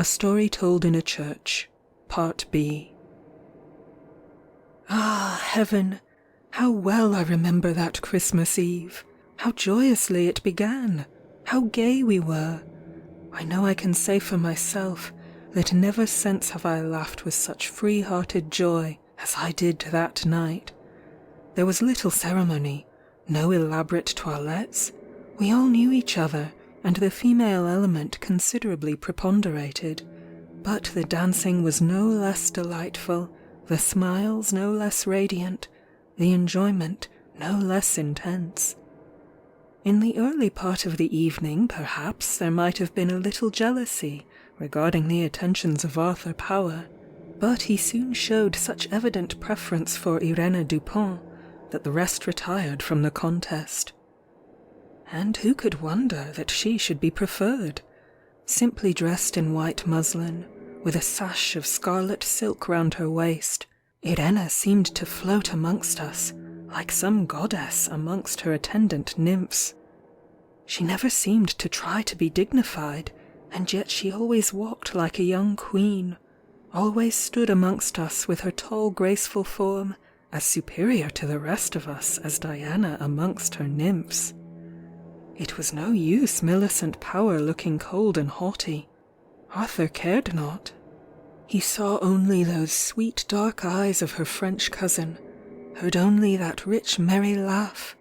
A Story Told in a Church, Part B. Ah, heaven! How well I remember that Christmas Eve! How joyously it began! How gay we were! I know I can say for myself that never since have I laughed with such free-hearted joy as I did that night. There was little ceremony, no elaborate toilettes. We all knew each other, and the female element considerably preponderated. But the dancing was no less delightful, the smiles no less radiant, the enjoyment no less intense. In the early part of the evening, perhaps, there might have been a little jealousy regarding the attentions of Arthur Power, but he soon showed such evident preference for Irene Dupont that the rest retired from the contest. And who could wonder that she should be preferred? Simply dressed in white muslin, with a sash of scarlet silk round her waist, Irene seemed to float amongst us, like some goddess amongst her attendant nymphs. She never seemed to try to be dignified, and yet she always walked like a young queen, always stood amongst us with her tall graceful form, as superior to the rest of us as Diana amongst her nymphs. It was no use Millicent Power looking cold and haughty. Arthur cared not. He saw only those sweet dark eyes of her French cousin, heard only that rich merry laugh,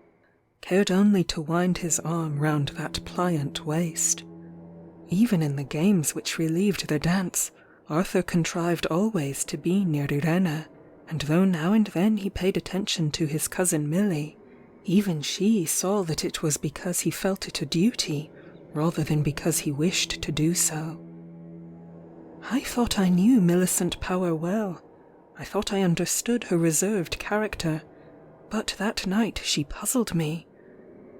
cared only to wind his arm round that pliant waist. Even in the games which relieved the dance, Arthur contrived always to be near Irene, and though now and then he paid attention to his cousin Milly, even she saw that it was because he felt it a duty, rather than because he wished to do so. I thought I knew Millicent Power well. I thought I understood her reserved character, but that night she puzzled me.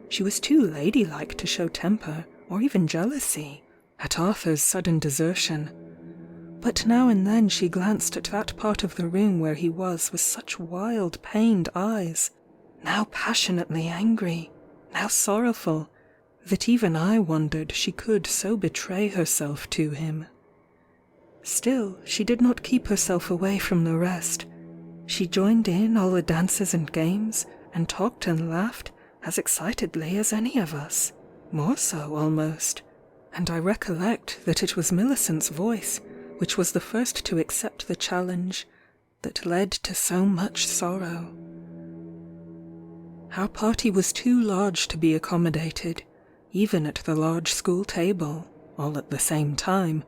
She was too ladylike to show temper, or even jealousy, at Arthur's sudden desertion. But now and then she glanced at that part of the room where he was with such wild, pained eyes, now passionately angry, now sorrowful, that even I wondered she could so betray herself to him. Still, she did not keep herself away from the rest. She joined in all the dances and games, and talked and laughed as excitedly as any of us, more so almost, and I recollect that it was Millicent's voice which was the first to accept the challenge that led to so much sorrow. Our party was too large to be accommodated, even at the large school table, all at the same time,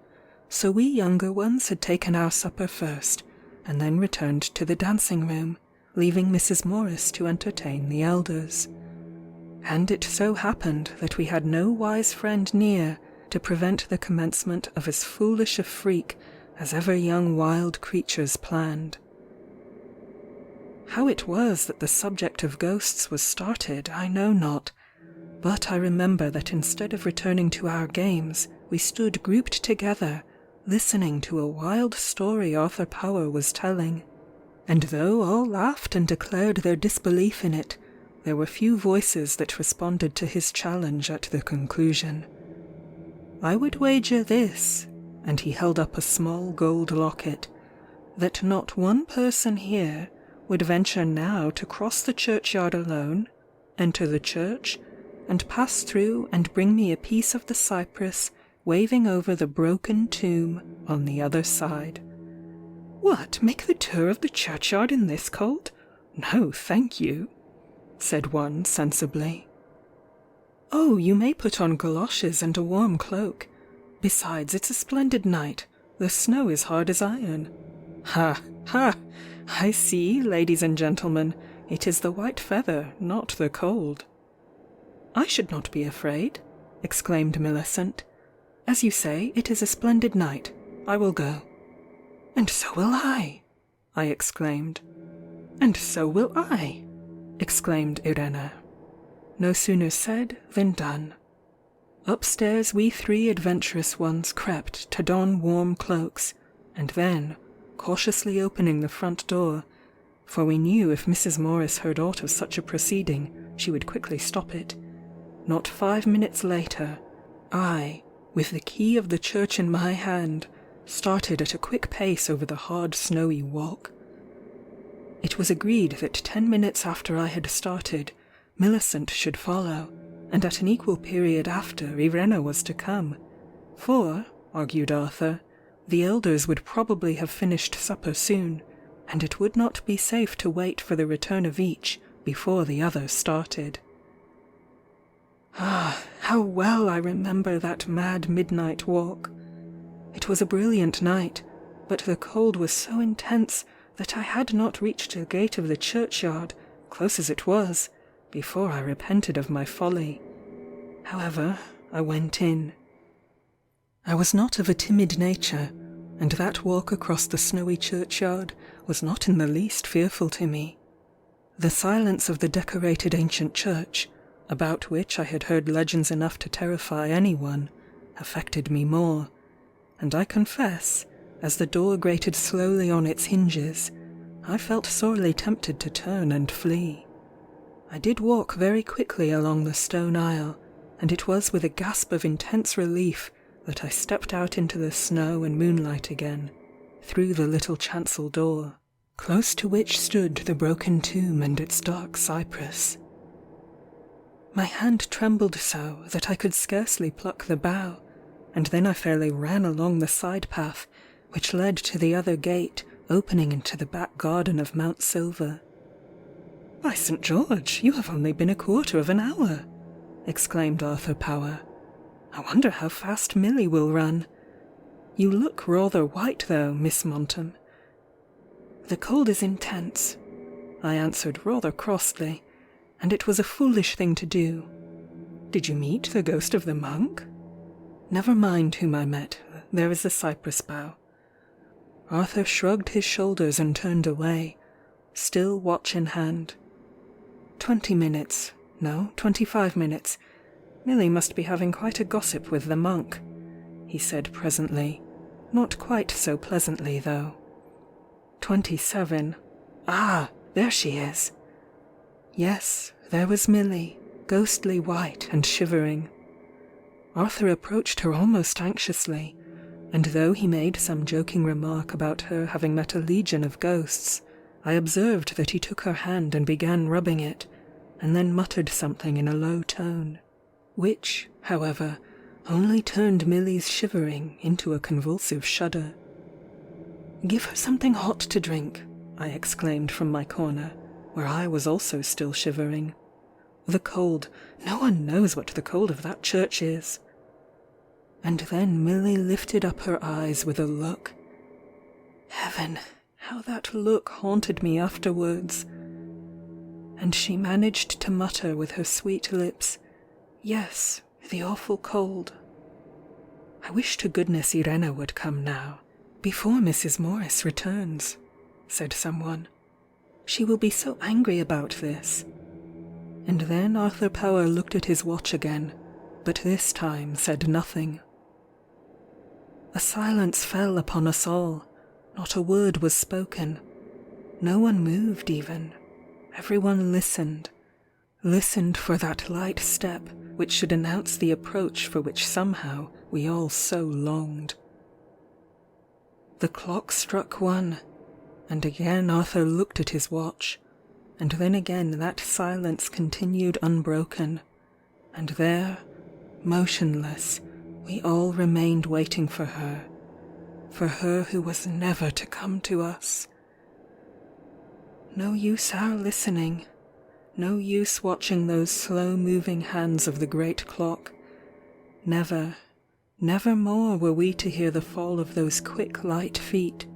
so we younger ones had taken our supper first, and then returned to the dancing room, leaving Mrs. Morris to entertain the elders. And it so happened that we had no wise friend near to prevent the commencement of as foolish a freak as ever young wild creatures planned. How it was that the subject of ghosts was started, I know not, but I remember that instead of returning to our games, we stood grouped together, listening to a wild story Arthur Power was telling, and though all laughed and declared their disbelief in it, there were few voices that responded to his challenge at the conclusion. I would wager this, and he held up a small gold locket, that not one person here would venture now to cross the churchyard alone, enter the church, and pass through and bring me a piece of the cypress waving over the broken tomb on the other side. What, make the tour of the churchyard in this cold? No, thank you, said one sensibly. Oh, you may put on galoshes and a warm cloak. Besides, it's a splendid night. The snow is hard as iron. Ha, ha! I see, ladies and gentlemen, it is the white feather, not the cold. I should not be afraid, exclaimed Millicent. As you say, it is a splendid night. I will go. And so will I exclaimed. And so will I, exclaimed Irene. No sooner said than done. Upstairs we three adventurous ones crept to don warm cloaks, and then, cautiously opening the front door, for we knew if Mrs. Morris heard aught of such a proceeding, she would quickly stop it. Not 5 minutes later, I, with the key of the church in my hand, started at a quick pace over the hard snowy walk. It was agreed that 10 minutes after I had started, Millicent should follow, and at an equal period after Irena was to come, for, argued Arthur, the elders would probably have finished supper soon, and it would not be safe to wait for the return of each before the other started. Ah, how well I remember that mad midnight walk. It was a brilliant night, but the cold was so intense that I had not reached the gate of the churchyard, close as it was, before I repented of my folly. However, I went in. I was not of a timid nature, and that walk across the snowy churchyard was not in the least fearful to me. The silence of the decorated ancient church, about which I had heard legends enough to terrify anyone, affected me more, and I confess, as the door grated slowly on its hinges, I felt sorely tempted to turn and flee. I did walk very quickly along the stone aisle, and it was with a gasp of intense relief that I stepped out into the snow and moonlight again, through the little chancel door, close to which stood the broken tomb and its dark cypress. My hand trembled so that I could scarcely pluck the bough, and then I fairly ran along the side path which led to the other gate opening into the back garden of Mount Silver. "By St. George, you have only been a quarter of an hour!" exclaimed Arthur Power. "I wonder how fast Milly will run. You look rather white though, Miss Montam." "The cold is intense," I answered rather crossly, "and it was a foolish thing to do." "Did you meet the ghost of the monk?" "Never mind whom I met, there is the cypress bough." Arthur shrugged his shoulders and turned away, still watch in hand. 20 minutes, no, 25 minutes. Milly must be having quite a gossip with the monk, he said presently, not quite so pleasantly though. 27. Ah, there she is. Yes, there was Milly, ghostly white and shivering. Arthur approached her almost anxiously, and though he made some joking remark about her having met a legion of ghosts, I observed that he took her hand and began rubbing it, and then muttered something in a low tone, which, however, only turned Milly's shivering into a convulsive shudder. "Give her something hot to drink," I exclaimed from my corner, where I was also still shivering. "The cold, no one knows what the cold of that church is." And then Milly lifted up her eyes with a look. Heaven, how that look haunted me afterwards! And she managed to mutter with her sweet lips, "Yes, the awful cold." "I wish to goodness Irena would come now, before Mrs. Morris returns," said someone. "She will be so angry about this." And then Arthur Power looked at his watch again, but this time said nothing. A silence fell upon us all. Not a word was spoken. No one moved even. Everyone listened for that light step which should announce the approach for which somehow we all so longed. The clock struck 1, and again Arthur looked at his watch, and then again that silence continued unbroken, and there, motionless, we all remained waiting for her who was never to come to us. No use our listening, no use watching those slow-moving hands of the great clock. Never, never more were we to hear the fall of those quick light feet.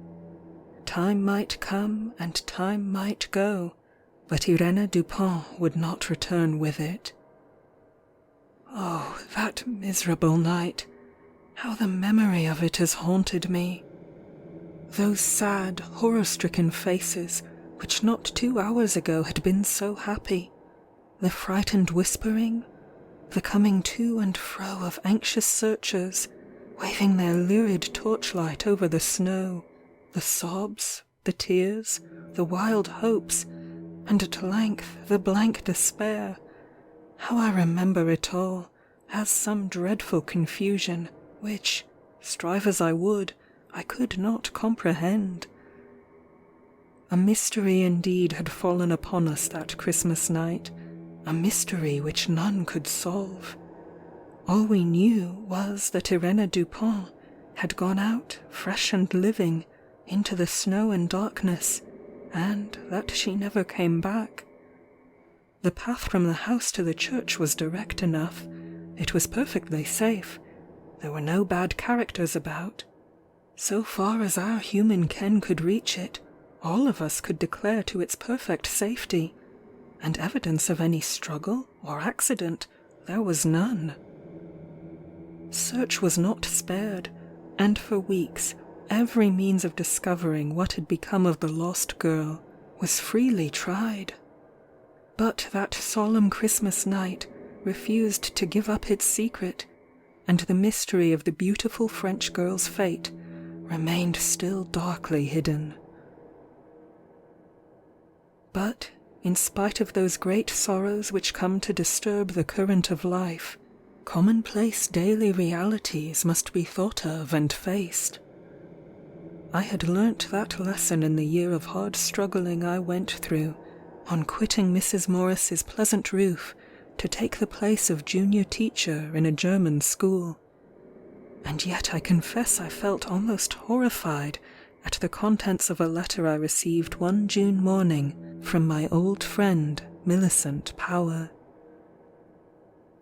Time might come and time might go, but Irena Dupont would not return with it. Oh, that miserable night! How the memory of it has haunted me! Those sad, horror-stricken faces, which not 2 hours ago had been so happy, the frightened whispering, the coming to and fro of anxious searchers, waving their lurid torchlight over the snow, the sobs, the tears, the wild hopes, and at length the blank despair. How I remember it all, as some dreadful confusion, which, strive as I would, I could not comprehend. A mystery indeed had fallen upon us that Christmas night, a mystery which none could solve. All we knew was that Irena Dupont had gone out, fresh and living, into the snow and darkness, and that she never came back. The path from the house to the church was direct enough. It was perfectly safe. There were no bad characters about. So far as our human ken could reach it, all of us could declare to its perfect safety, and evidence of any struggle or accident there was none. Search was not spared, and for weeks every means of discovering what had become of the lost girl was freely tried. But that solemn Christmas night refused to give up its secret, and the mystery of the beautiful French girl's fate remained still darkly hidden. But, in spite of those great sorrows which come to disturb the current of life, commonplace daily realities must be thought of and faced. I had learnt that lesson in the year of hard struggling I went through on quitting Mrs. Morris's pleasant roof to take the place of junior teacher in a German school. And yet I confess I felt almost horrified at the contents of a letter I received one June morning from my old friend Millicent Power.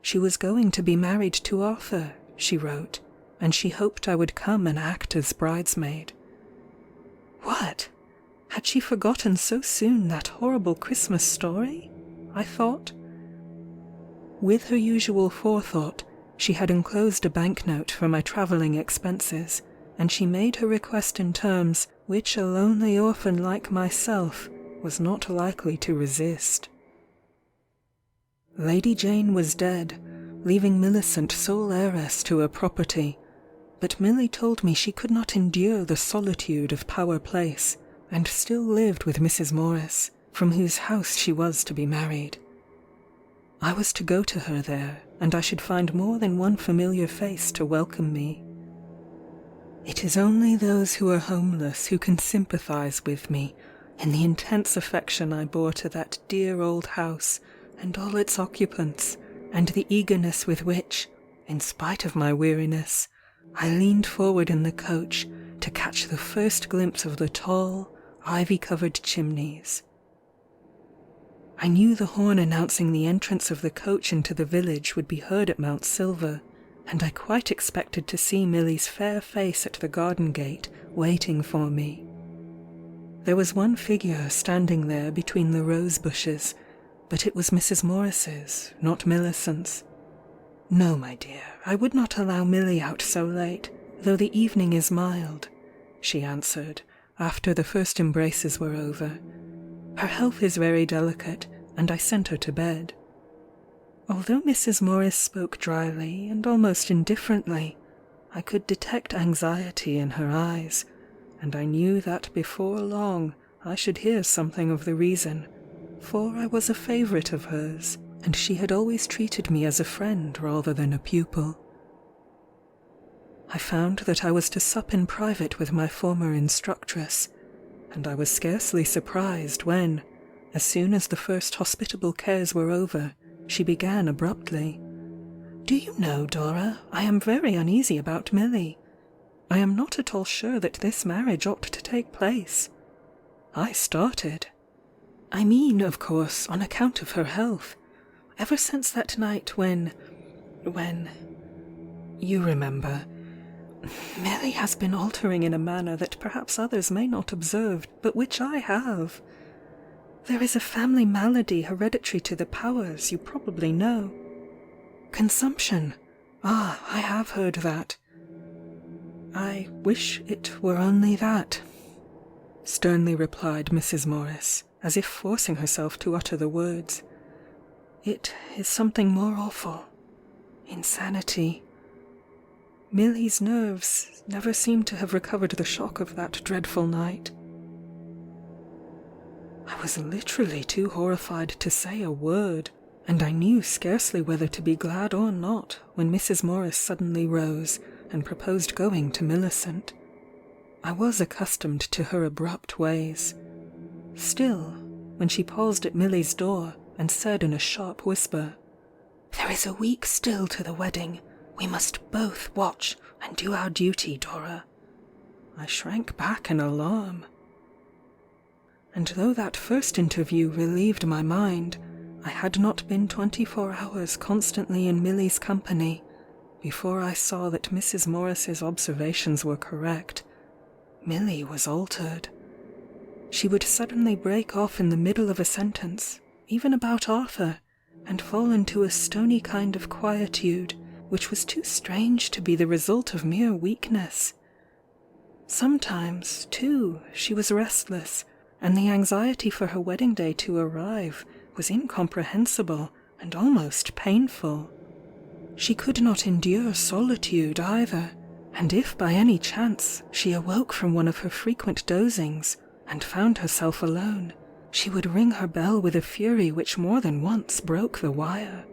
She was going to be married to Arthur, she wrote, and she hoped I would come and act as bridesmaid. What? Had she forgotten so soon that horrible Christmas story? I thought. With her usual forethought, she had enclosed a banknote for my travelling expenses, and she made her request in terms which a lonely orphan like myself was not likely to resist. Lady Jane was dead, leaving Millicent sole heiress to her property, but Milly told me she could not endure the solitude of Power Place, and still lived with Mrs. Morris, from whose house she was to be married. I was to go to her there, and I should find more than one familiar face to welcome me. It is only those who are homeless who can sympathize with me in the intense affection I bore to that dear old house and all its occupants, and the eagerness with which, in spite of my weariness, I leaned forward in the coach to catch the first glimpse of the tall, ivy-covered chimneys. I knew the horn announcing the entrance of the coach into the village would be heard at Mount Silver, and I quite expected to see Milly's fair face at the garden gate waiting for me. There was one figure standing there between the rose bushes, but it was Mrs. Morris's, not Millicent's. "No, my dear, I would not allow Milly out so late, though the evening is mild," she answered, after the first embraces were over. "Her health is very delicate, and I sent her to bed." Although Mrs. Morris spoke dryly and almost indifferently, I could detect anxiety in her eyes, and I knew that before long I should hear something of the reason, for I was a favourite of hers, and she had always treated me as a friend rather than a pupil. I found that I was to sup in private with my former instructress, and I was scarcely surprised when, as soon as the first hospitable cares were over, she began abruptly. "Do you know, Dora, I am very uneasy about Milly. I am not at all sure that this marriage ought to take place." I started. "I mean, of course, on account of her health. Ever since that night when... you remember... Milly has been altering in a manner that perhaps others may not observe, but which I have. There is a family malady hereditary to the Powers, you probably know. Consumption. Ah, I have heard that. I wish it were only that," sternly replied Mrs. Morris, as if forcing herself to utter the words. "It is something more awful. Insanity. Milly's nerves never seem to have recovered the shock of that dreadful night." I was literally too horrified to say a word, and I knew scarcely whether to be glad or not when Mrs. Morris suddenly rose and proposed going to Millicent. I was accustomed to her abrupt ways. Still, when she paused at Milly's door and said in a sharp whisper, "There is a week still to the wedding. We must both watch and do our duty, Dora," I shrank back in alarm. And though that first interview relieved my mind, I had not been 24 hours constantly in Milly's company before I saw that Mrs. Morris's observations were correct. Milly was altered. She would suddenly break off in the middle of a sentence, even about Arthur, and fall into a stony kind of quietude which was too strange to be the result of mere weakness. Sometimes, too, she was restless, and the anxiety for her wedding day to arrive was incomprehensible and almost painful. She could not endure solitude either, and if by any chance she awoke from one of her frequent dozings and found herself alone, she would ring her bell with a fury which more than once broke the wire.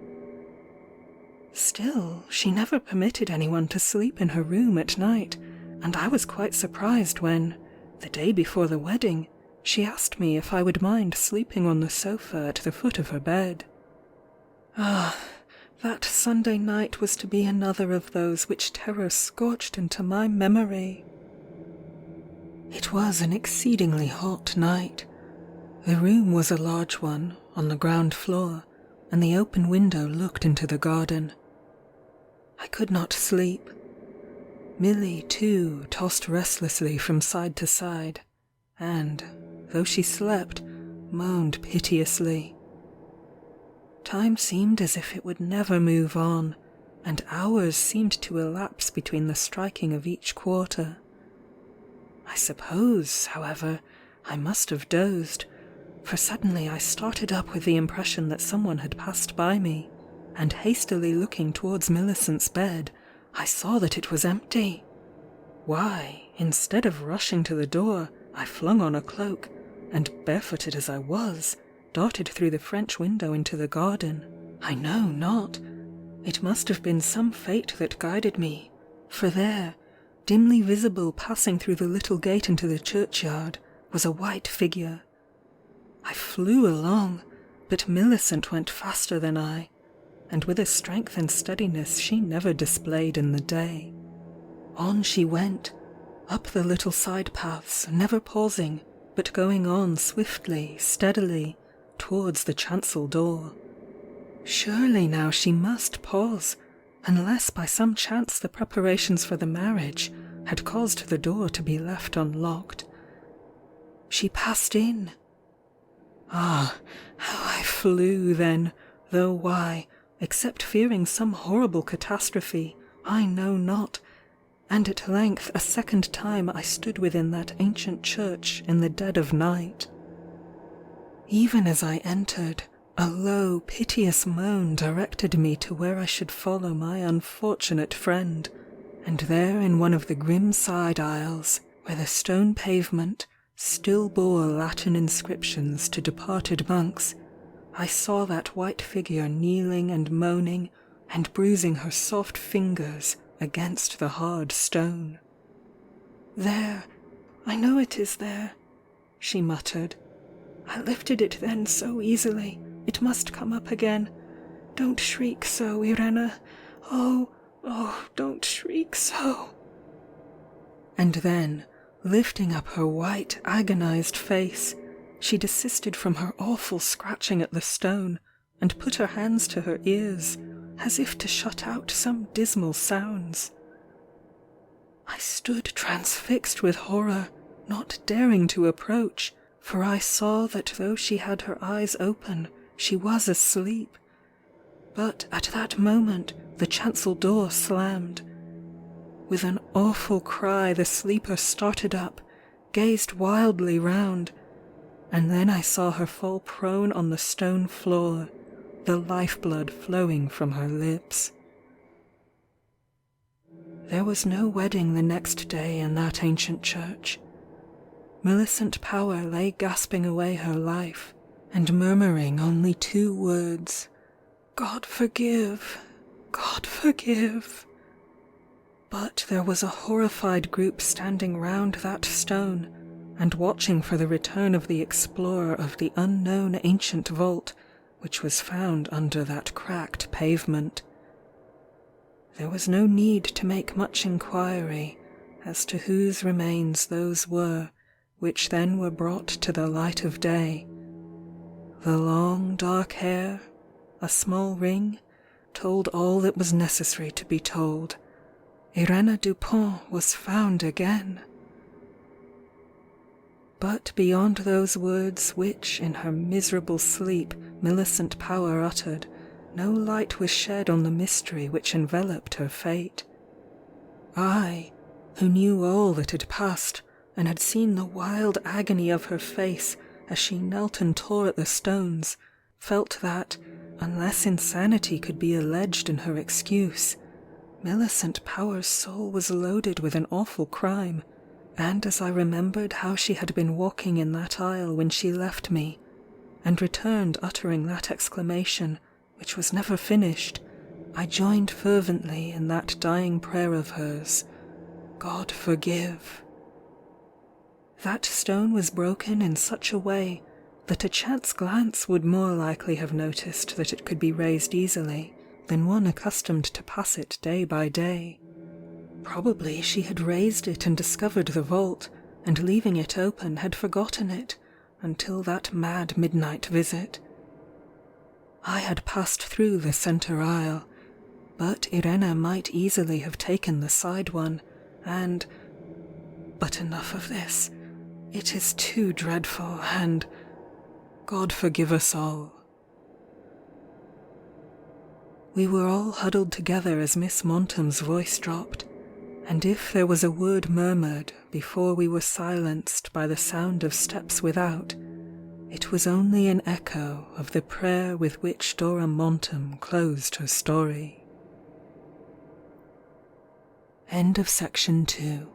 Still, she never permitted anyone to sleep in her room at night, and I was quite surprised when, the day before the wedding, she asked me if I would mind sleeping on the sofa at the foot of her bed. Ah, that Sunday night was to be another of those which terror scorched into my memory. It was an exceedingly hot night. The room was a large one, on the ground floor, and the open window looked into the garden. I could not sleep. Milly, too, tossed restlessly from side to side, and, though she slept, moaned piteously. Time seemed as if it would never move on, and hours seemed to elapse between the striking of each quarter. I suppose, however, I must have dozed, for suddenly I started up with the impression that someone had passed by me, and hastily looking towards Millicent's bed, I saw that it was empty. Why, instead of rushing to the door, I flung on a cloak, and barefooted as I was, darted through the French window into the garden. I know not. It must have been some fate that guided me, for there, dimly visible passing through the little gate into the churchyard, was a white figure. I flew along, but Millicent went faster than I, and with a strength and steadiness she never displayed in the day. On she went, up the little side paths, never pausing, but going on swiftly, steadily, towards the chancel door. Surely now she must pause, unless by some chance the preparations for the marriage had caused the door to be left unlocked. She passed in. Ah, how I flew then, though why, except fearing some horrible catastrophe, I know not, and at length a second time I stood within that ancient church in the dead of night. Even as I entered, a low, piteous moan directed me to where I should follow my unfortunate friend, and there in one of the grim side aisles, where the stone pavement still bore Latin inscriptions to departed monks, I saw that white figure kneeling and moaning and bruising her soft fingers against the hard stone. "There, I know it is there," she muttered. "I lifted it then so easily, it must come up again. Don't shriek so, Irena. Oh, don't shriek so." And then, lifting up her white, agonized face, she desisted from her awful scratching at the stone, and put her hands to her ears, as if to shut out some dismal sounds. I stood transfixed with horror, not daring to approach, for I saw that though she had her eyes open, she was asleep. But at that moment the chancel door slammed. With an awful cry the sleeper started up, gazed wildly round, and then I saw her fall prone on the stone floor, the lifeblood flowing from her lips. There was no wedding the next day in that ancient church. Millicent Power lay gasping away her life, and murmuring only 2 words, "God forgive, God forgive." But there was a horrified group standing round that stone, and watching for the return of the explorer of the unknown ancient vault which was found under that cracked pavement. There was no need to make much inquiry as to whose remains those were which then were brought to the light of day. The long dark hair, a small ring, told all that was necessary to be told. Irena Dupont was found again. But beyond those words which in her miserable sleep Millicent Power uttered, no light was shed on the mystery which enveloped her fate. I, who knew all that had passed, and had seen the wild agony of her face as she knelt and tore at the stones, felt that, unless insanity could be alleged in her excuse, Millicent Power's soul was loaded with an awful crime, and as I remembered how she had been walking in that aisle when she left me, and returned uttering that exclamation, which was never finished, I joined fervently in that dying prayer of hers, "God forgive." That stone was broken in such a way that a chance glance would more likely have noticed that it could be raised easily than one accustomed to pass it day by day. Probably she had raised it and discovered the vault, and leaving it open had forgotten it until that mad midnight visit. I had passed through the centre aisle, but Irena might easily have taken the side one, and— but enough of this. It is too dreadful, and— God forgive us all. We were all huddled together as Miss Montam's voice dropped, and if there was a word murmured before we were silenced by the sound of steps without, it was only an echo of the prayer with which Dora Montam closed her story. End of section 2.